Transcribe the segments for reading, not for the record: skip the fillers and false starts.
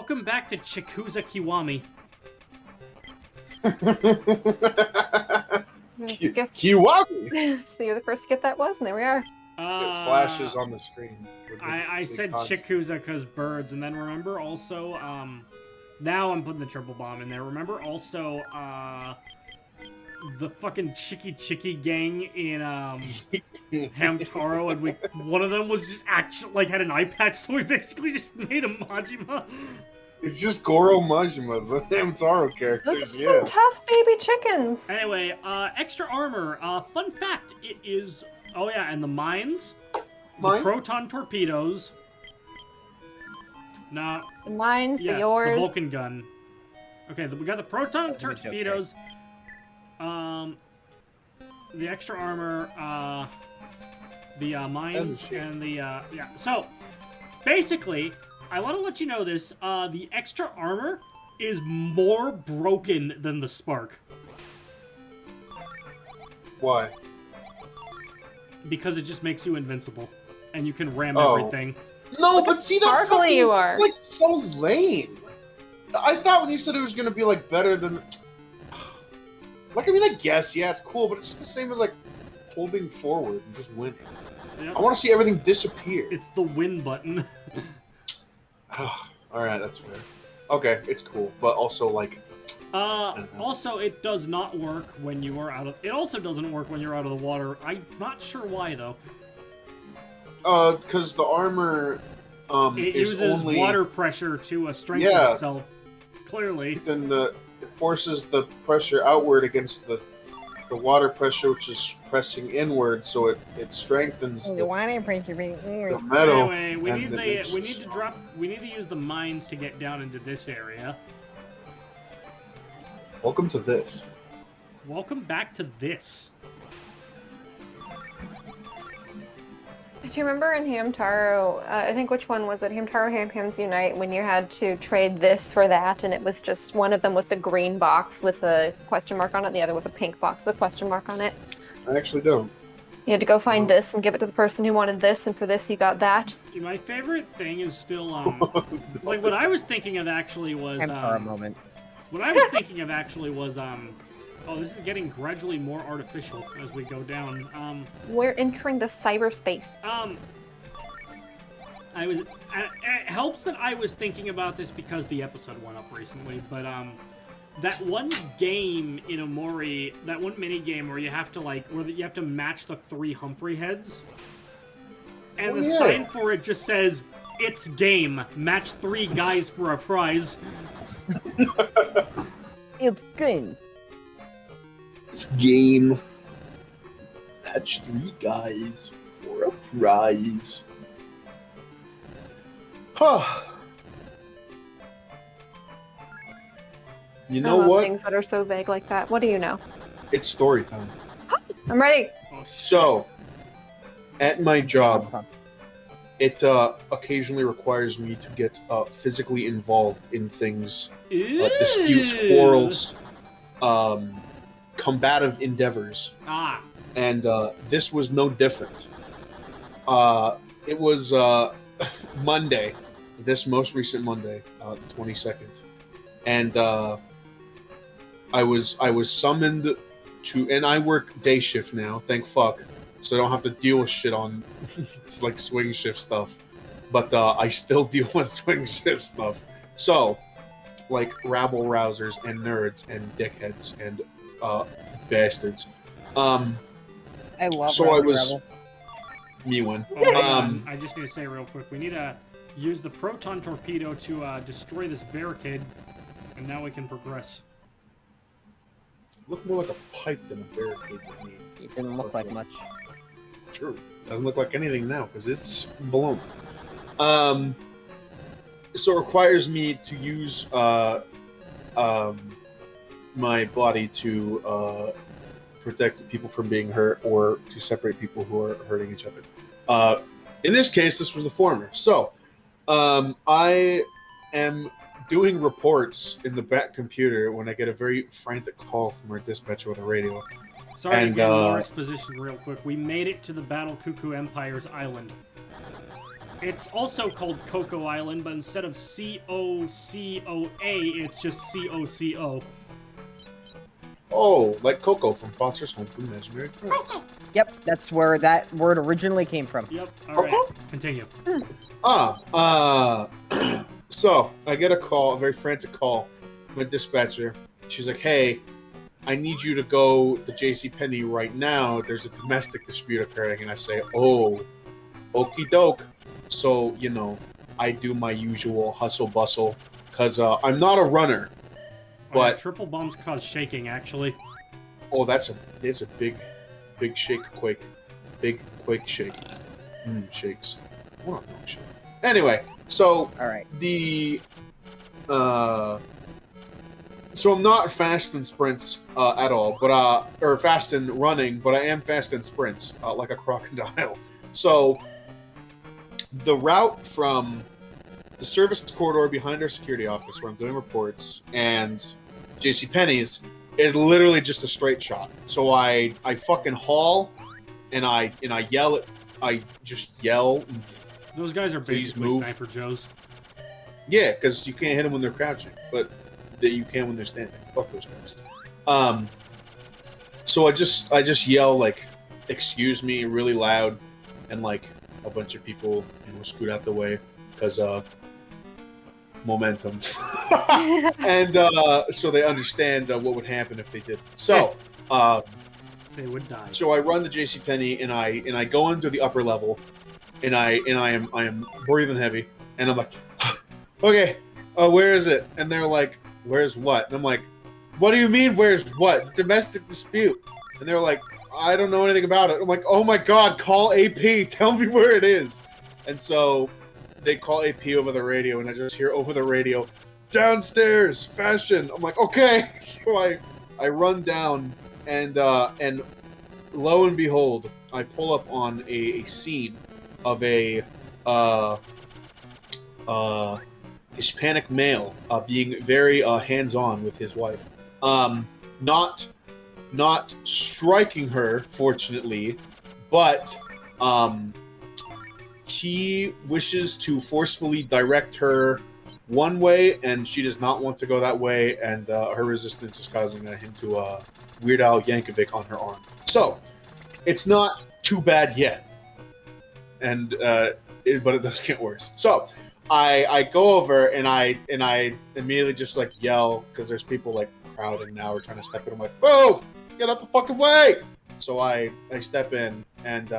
welcome back to Chikuza Kiwami. Kiwami! So you're the first to get that was, and there we are. It flashes on the screen. I said Chikuza because birds, and then remember also, now I'm putting the triple bomb in there. Remember also, the fucking Chicky gang in, Hamtaro, and one of them was just actually, like, had an eye patch, so we basically just made a Majima. It's just Goro Majima, the Hamtaro characters, Those are some tough baby chickens. Anyway, extra armor. Fun fact, it is... Oh yeah, and the mines. The proton torpedoes. No. The mines, yes, the yours. The Vulcan gun. Okay, we got the proton torpedoes. The extra armor, the mines, and the yeah. So, basically, I want to let you know this. The extra armor is more broken than the spark. Why? Because it just makes you invincible, and you can ram everything. No, but see that fucking, you are. Like, so lame. I thought when you said it was gonna be like better than, like, I mean, I guess yeah, it's cool, but it's just the same as like holding forward and just winning. Yep. I want to see everything disappear. It's the win button. All right, that's fair. Okay, it's cool, but also like. Also, it does not work when you are out of... It also doesn't work when you're out of the water. I'm not sure why, though. Because the armor, it uses only... water pressure to strengthen itself. Clearly. Then it forces the pressure outward against the water pressure, which is pressing inward, so it strengthens the water pressure the metal. Anyway, we need to use the mines to get down into this area. Welcome to this. Welcome back to this. Do you remember in Hamtaro, I think which one was it? Hamtaro Ham Unite, when you had to trade this for that, and it was just, one of them was a green box with a question mark on it, the other was a pink box with a question mark on it. I actually don't. You had to go find this and give it to the person who wanted this, and for this you got that. My favorite thing is still, like, what I was thinking of actually was, Hamtaro moment. What I was thinking of actually was, oh, this is getting gradually more artificial as we go down. We're entering the cyberspace. It helps that I was thinking about this because the episode went up recently, but, that one game in Omori, that one mini game where you have to, like, where you have to match the 3 Humphrey heads, and the sign for it just says, "It's game. Match 3 guys for a prize." It's game. It's game. Match 3 guys for a prize. Huh. You know what? Things that are so vague like that. What do you know? It's story time. I'm ready. Oh, shit. So, at my job, it occasionally requires me to get physically involved in things, disputes, quarrels, combative endeavors. And this was no different. It was Monday, this most recent Monday, the 22nd, and I was summoned to, and I work day shift now, thank fuck. So I don't have to deal with shit on it's like swing shift stuff. But I still deal with swing shift stuff. So, like rabble-rousers and nerds and dickheads and bastards. I love so I was Rebel. Me one. I just need to say real quick, we need to use the proton torpedo to destroy this barricade, and now we can progress. Look more like a pipe than a barricade to me. It didn't look like much. True. Doesn't look like anything now because it's blown. So it requires me to use my body to protect people from being hurt or to separate people who are hurting each other. In this case, this was the former. So I am doing reports in the back computer when I get a very frantic call from our dispatcher with a radio. Sorry to get more exposition real quick. We made it to the Battle Cuckoo Empire's island. It's also called Coco Island, but instead of C-O-C-O-A, it's just C-O-C-O. Oh, like Coco from Foster's Home for Imaginary Friends. Yep, that's where that word originally came from. Yep, alright, continue. So, I get a call, a very frantic call from a dispatcher. She's like, hey, I need you to go to JCPenney right now. There's a domestic dispute occurring. And I say, oh, okie doke. So, you know, I do my usual hustle bustle because I'm not a runner. But triple bombs cause shaking, actually. oh, it's a big shake quake. Big quake shake. Shakes. What a milkshake. Anyway, so Alright. So I'm not fast in sprints at all, but or fast in running, but I am fast in sprints, like a crocodile. So the route from the service corridor behind our security office, where I'm doing reports, and JCPenney's is literally just a straight shot. So I fucking haul, and I yell I just yell. Those guys are Please basically move. Sniper Joes. Yeah, because you can't hit them when they're crouching, but you can when they're standing. Fuck those guys. So I just yell like, "Excuse me," really loud, and like a bunch of people, scoot out the way because momentum, and so they understand what would happen if they did. So They would die. so I run to JCPenney and I go into the upper level, and I am breathing heavy, and I'm like, okay, where is it? And they're like, where's what? And I'm like, what do you mean, where's what? Domestic dispute. And they're like, I don't know anything about it. I'm like, oh my god, call AP, tell me where it is. And so they call AP over the radio, and I just hear over the radio, downstairs, fashion. I'm like, okay. So I run down, and lo and behold, I pull up on a scene of a Hispanic male being very hands-on with his wife. Not striking her, fortunately, but he wishes to forcefully direct her one way, and she does not want to go that way, and her resistance is causing him to Weird Al Yankovic on her arm. So, it's not too bad yet, and but it does get worse. So, I go over and I immediately just like yell because there's people like crowding now or trying to step in. I'm like, move! Get out the fucking way! So I step in and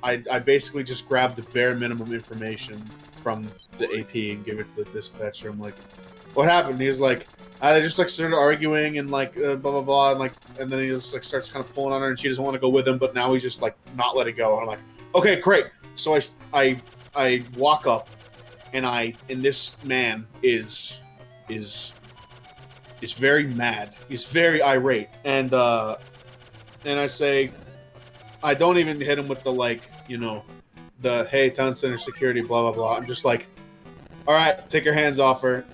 I basically just grab the bare minimum information from the AP and give it to the dispatcher. I'm like, what happened? He was like, they just like started arguing and like blah blah blah, and then he just like starts kind of pulling on her, and she doesn't want to go with him, but now he's just like not letting go. And I'm like, okay, great. So I walk up, and this man is very mad. He's very irate, and I say, I don't even hit him with the like, the hey, town center security, blah blah blah. I'm just like, all right, take your hands off her.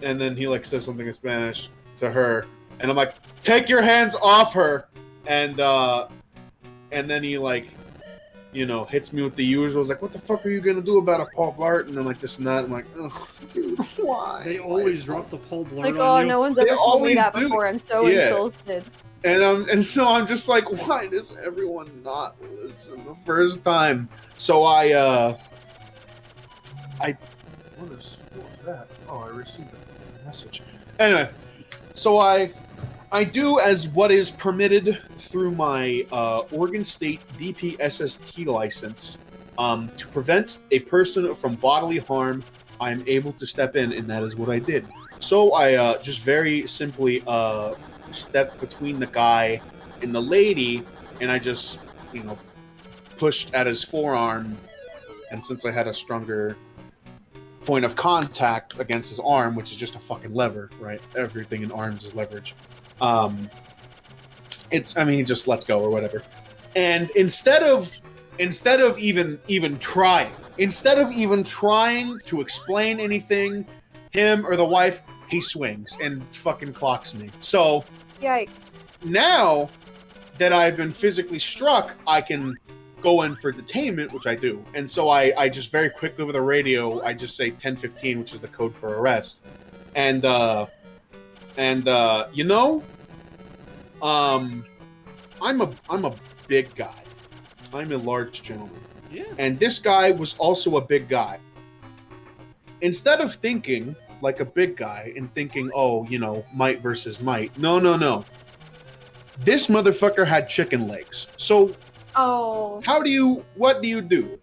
And then he like says something in Spanish to her, and I'm like, take your hands off her. And then he like, hits me with the usual. He's like, what the fuck are you gonna do about a Paul Blart? And I'm like, this and that. I'm like, oh, dude, why? They always drop the Paul Blart Like, on oh, you. no one's ever told me always that do. before. I'm so Yeah. insulted. And so I'm just like, why does everyone not listen the first time? So what was that? Oh, I received a message. Anyway, so I do as what is permitted through my Oregon State DPSST license to prevent a person from bodily harm. I am able to step in, and that is what I did. So I just very simply stepped between the guy and the lady, and I just, pushed at his forearm, and since I had a stronger point of contact against his arm, which is just a fucking lever, right? Everything in arms is leverage. He just lets go or whatever. And instead of even trying to explain anything, him or the wife, he swings and fucking clocks me. So Yikes. now that I've been physically struck, I can go in for detainment, which I do. And so I just very quickly over the radio, I just say 1015, which is the code for arrest. And you know, I'm a big guy. I'm a large gentleman. Yeah. And this guy was also a big guy. Instead of thinking like a big guy and thinking, oh, you know, might versus might. No. This motherfucker had chicken legs. So what do you do?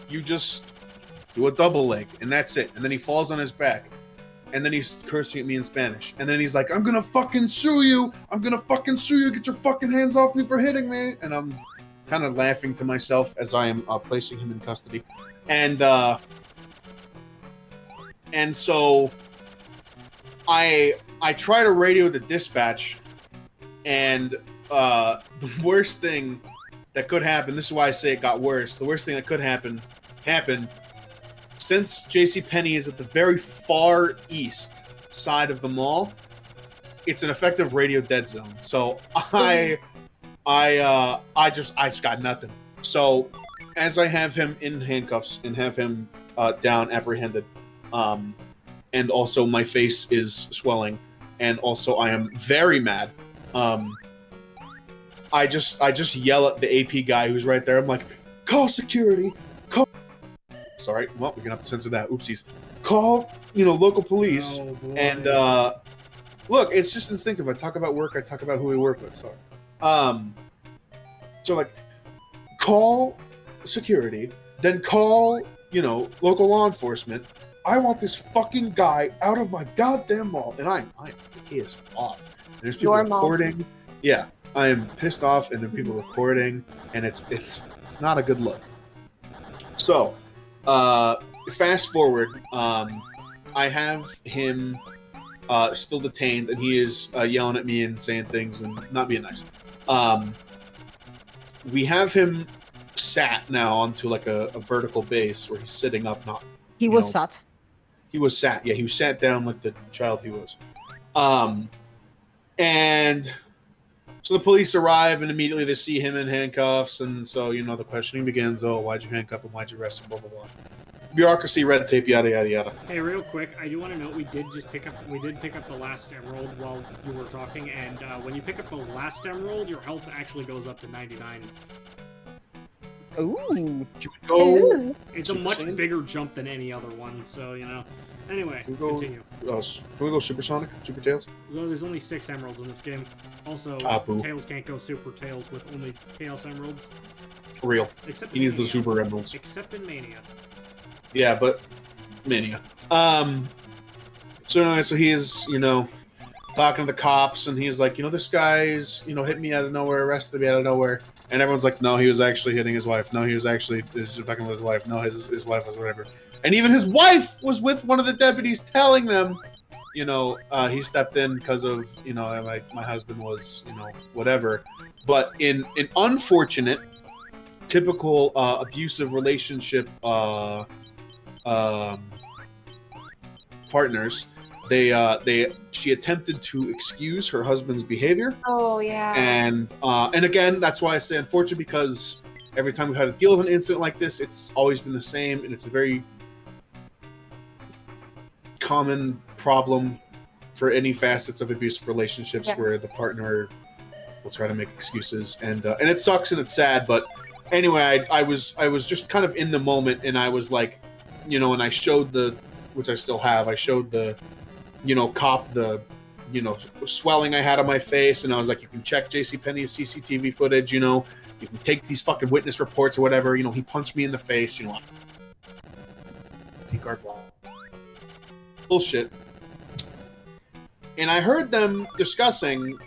You just do a double leg and that's it. And then he falls on his back. And then he's cursing at me in Spanish. And then he's like, I'm gonna fucking sue you. I'm gonna fucking sue you. Get your fucking hands off me for hitting me. And I'm kind of laughing to myself as I am placing him in custody. And so I try to radio the dispatch, and the worst thing that could happen, this is why I say it got worse, the worst thing that could happen happened. Since JCPenney is at the very far east side of the mall, it's an effective radio dead zone. So I just got nothing. So as I have him in handcuffs and have him down, apprehended, and also my face is swelling, and also I am very mad. I just yell at the AP guy who's right there. I'm like, call security. Call. Sorry, well, we're gonna have to censor that. Oopsies. Call, local police. Oh, boy. And look, it's just instinctive. I talk about work. I talk about who we work with. Sorry. So like, call security, then call, local law enforcement. I want this fucking guy out of my goddamn mall, and I'm pissed off. There's people recording. Yeah, I am pissed off, and there are people recording, and it's not a good look. So, fast forward, I have him still detained, and he is yelling at me and saying things and not being nice. We have him sat now onto like a vertical base where he's sitting up, not. He was sat. He was sat. Yeah, he was sat down like the child he was. And so the police arrive, and immediately they see him in handcuffs, and so, the questioning begins. Oh, why'd you handcuff him? Why'd you arrest him? Blah, blah, blah. Bureaucracy, red tape, yada, yada, yada. Hey, real quick, I do want to note we did pick up the last emerald while you were talking, and when you pick up the last emerald, your health actually goes up to 99. Ooh. It's a much bigger jump than any other one, so, Anyway, continue. Can we go supersonic? Super Tails? Well, there's only 6 emeralds in this game. Also, Tails can't go Super Tails with only Chaos Emeralds. Real. Except he needs Mania. the Super Emeralds. Except in Mania. Yeah, but Mania. So anyway, so he is, talking to the cops, and he's like, this guy's, hit me out of nowhere, arrested me out of nowhere. And everyone's like, no, he was actually hitting his wife. No, he was actually fucking with his wife. No, his wife was whatever. And even his wife was with one of the deputies telling them, he stepped in because of, my husband was, whatever. But in an unfortunate, typical abusive relationship partners, she attempted to excuse her husband's behavior. Oh yeah. And again, that's why I say unfortunate, because every time we've had to deal with an incident like this, it's always been the same, and it's a very common problem for any facets of abusive relationships, where the partner will try to make excuses, and it sucks and it's sad. But anyway, I was just kind of in the moment, and I was like, and I showed which I still have, I showed the cop the swelling I had on my face, and I was like, you can check JCPenney's CCTV footage, you can take these fucking witness reports or whatever, he punched me in the face, T-card blah. Bullshit. And I heard them discussing,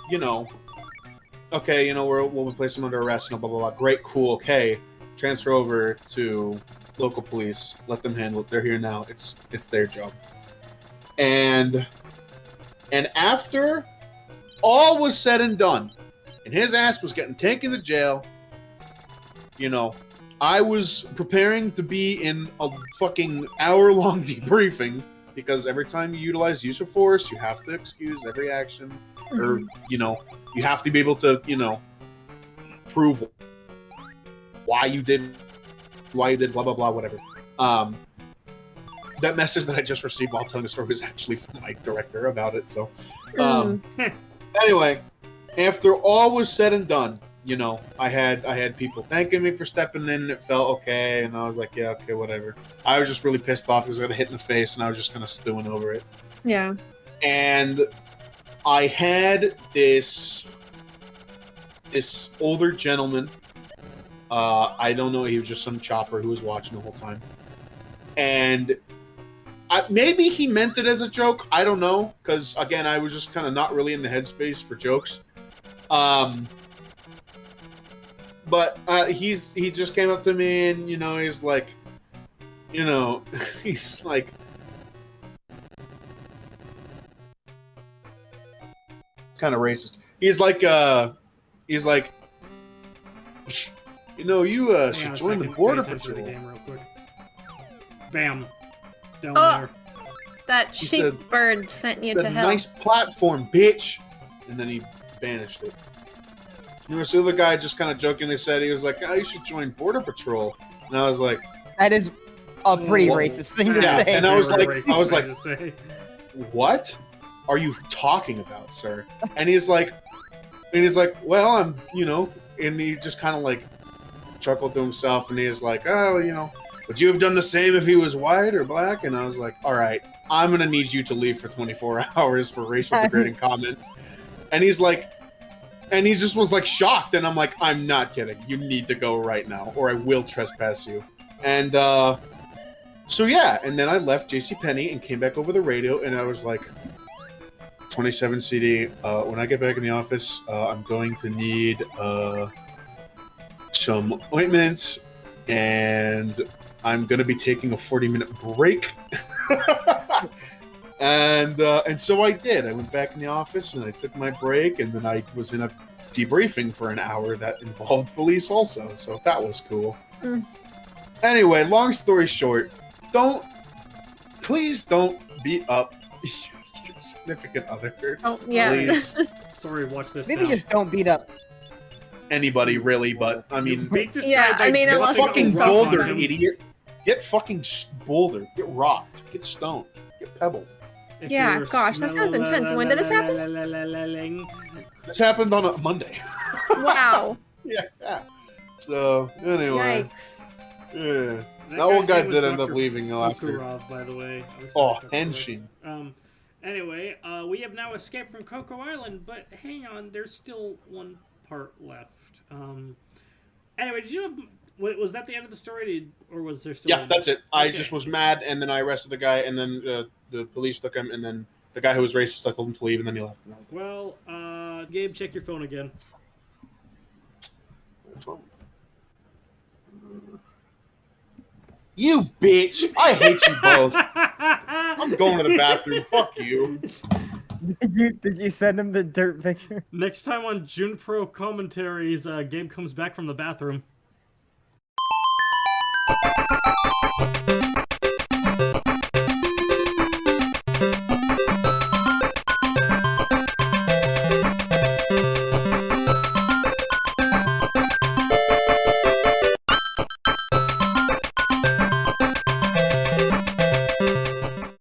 okay, we'll place him under arrest, blah, blah, blah. Great, cool, okay. Transfer over to local police. Let them handle it. They're here now. It's their job. And after all was said and done, and his ass was getting taken to jail, I was preparing to be in a fucking hour-long debriefing, because every time you utilize use of force, you have to excuse every action, or, you have to be able to, prove why you did blah blah blah whatever. That message that I just received while telling the story was actually from my director about it. So, anyway, after all was said and done, you know, I had people thanking me for stepping in, and it felt okay, and I was like, yeah, okay, whatever. I was just really pissed off because I got hit in the face, and I was just kind of stewing over it. Yeah. And I had this older gentleman. I don't know, he was just some chopper who was watching the whole time, and maybe he meant it as a joke. I don't know, because again, I was just kind of not really in the headspace for jokes. But he just came up to me, and you know, he's like, he's like, kind of racist. He's like, you should join the border patrol. Bam. Down Oh, there. that He sheep said- bird sent you It's to a hell. nice platform, bitch. And then he banished it. You know, so the other guy just kind of jokingly said, he was like, oh, you should join Border Patrol. And I was like, That is a pretty Whoa. racist thing to Yeah, say. and I was Very like- racist thing to say. what are you talking about, sir? And he's like, well, I'm, and he just kind of like chuckled to himself, and he's like, oh, would you have done the same if he was white or black? And I was like, all right, I'm going to need you to leave for 24 hours for racial degrading comments. And he's like, and he just was like shocked. And I'm like, I'm not kidding. You need to go right now or I will trespass you. And so, yeah. And then I left JCPenney and came back over the radio. And I was like, 27 CD, when I get back in the office, I'm going to need some ointment, and I'm going to be taking a 40-minute break. And so I did. I went back in the office, and I took my break, and then I was in a debriefing for an hour that involved police also, so that was cool. Anyway, long story short, please don't beat up your significant other. Oh, yeah. Please. Sorry, watch this Maybe now. just don't beat up. Anybody, really, but, I mean... Beat this Yeah, guy by I mean, Get unless jumping it's fucking rock on boulder, him. idiot. Get fucking boulder. Get rocked. Get stoned. Get pebbled. If Yeah, you're gosh, that sounds intense. When did this happen? This happened on a Monday. Wow. Yeah. So, anyway. Yikes. Yeah. That That old guy's guy name was did end up Dr. leaving though after. Fukurokov, by the way. I was Oh, saying Dr. Henshin. Anyway, we have now escaped from Coco Island, but hang on, there's still one part left. Anyway, did you have... Was that the end of the story, or was there still... Yeah, that's it. I Okay. just was mad, and then I arrested the guy, and then the police took him, and then the guy who was racist, I told him to leave, and then he left. Well, Gabe, check your phone again. You bitch! I hate you both. I'm going to the bathroom. Fuck you. Did you send him the dirt picture? Next time on Junpro commentaries, Gabe comes back from the bathroom.